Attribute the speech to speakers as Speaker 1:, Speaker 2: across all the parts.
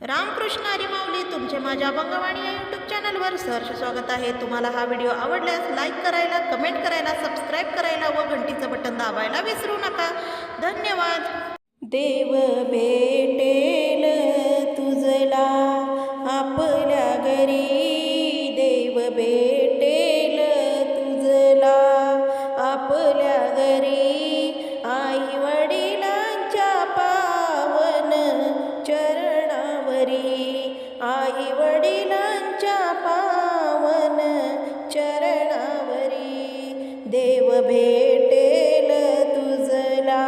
Speaker 1: रामकृष्ण हरी माऊली तुमचे माझ्या अभंगवाणी या यूट्यूब चॅनलवर सहर्ष स्वागत आहे। तुम्हाला हा व्हिडिओ आवडल्यास लाईक करायला, कमेंट करायला, सबस्क्राईब करायला व घंटीचं बटन दाबायला विसरू नका। धन्यवाद। देव भेटेल तुझला आपल्या घरी, देव भेटेल तुझला आपल्या घरी, आई वडिलांच्या पावन चरणावरी, आई वडिलांच्या पावन चरणावरी, देव भेटेल तुझला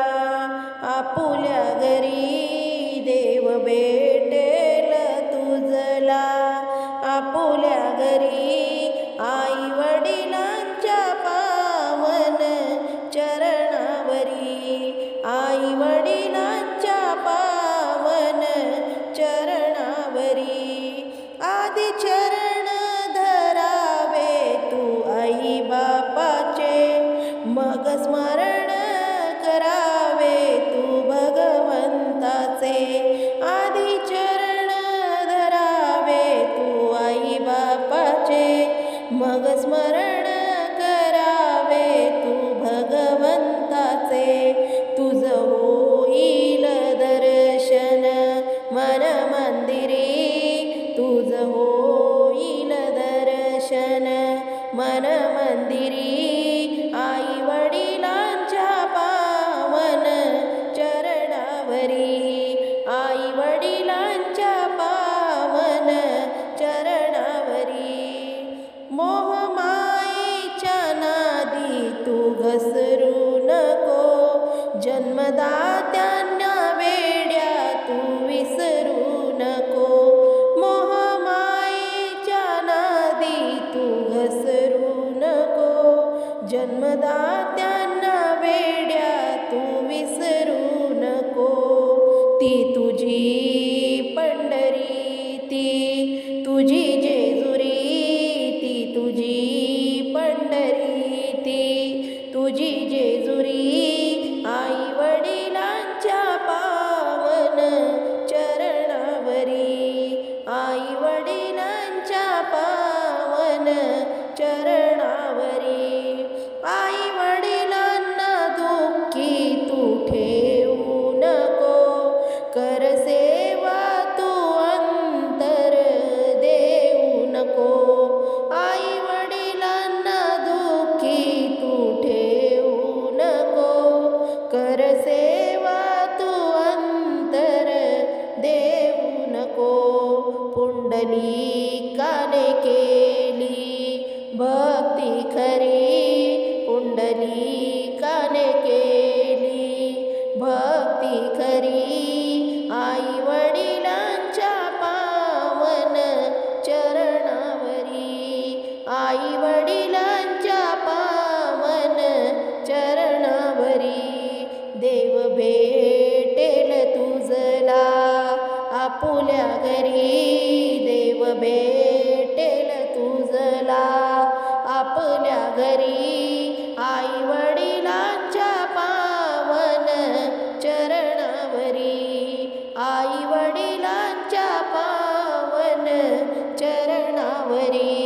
Speaker 1: आपुल्या घरी, देव भेटेल तुझला आपुल्या घरी, आई वडिलांच्या पावन चरणावरी, आई वडिलांच्या पावन चरणावरी, आदि चरण धरावे तू आई बापाचे, मग स्मरण करावे तू भगवंताचे, आदि चरण धरावे तू आई बापाचे, मग स्मरण करावे तू भगवंताचे, तुझ होईल दर्शन मन मंदिरी, तुझ होईल दर्शन मन मंदिरी, आई वडिलांच्या पावन चरणावरी, आई वडिलांच्या पावन चरणावरी, मोहमायेच्या नादी तू घसरू नको, जन्मदात्यांना वेड्या तू विसरू नको, मोहमायेच्या नादी तू घसरू नको, जन्मदात्यांना वेड्या तू विसरू नको, ती तुझी पंढरी, ती तुझी जेजुरी, ती तुझी पंढरी, ती तुझी जेजुरी, आई वडिलांच्या पावन चरणावरी, आई वडिलांच्या पावन चरणावरी, आई वडिलांना दुःखी तू ठेवू नको, कर सेवा तू अंतर देऊ नको, आई वडिलांना दुःखी तू ठेवू नको, कर सेवा तू अंतर देऊ नको, पुंडलिकाने केली भक्ती खरी, पुंडलिकाने केली भक्ती खरी, आई वडिलांच्या पावन चरणावरी, आई वडिलांच्या पावन चरणावरी, देव भेटेल तुझला आपुल्या घरी, देव भेटेल तुझला आपल्या घरी, आई वडिलांच्या पावन चरणावरी, आई वडिलांच्या पावन चरणावरी।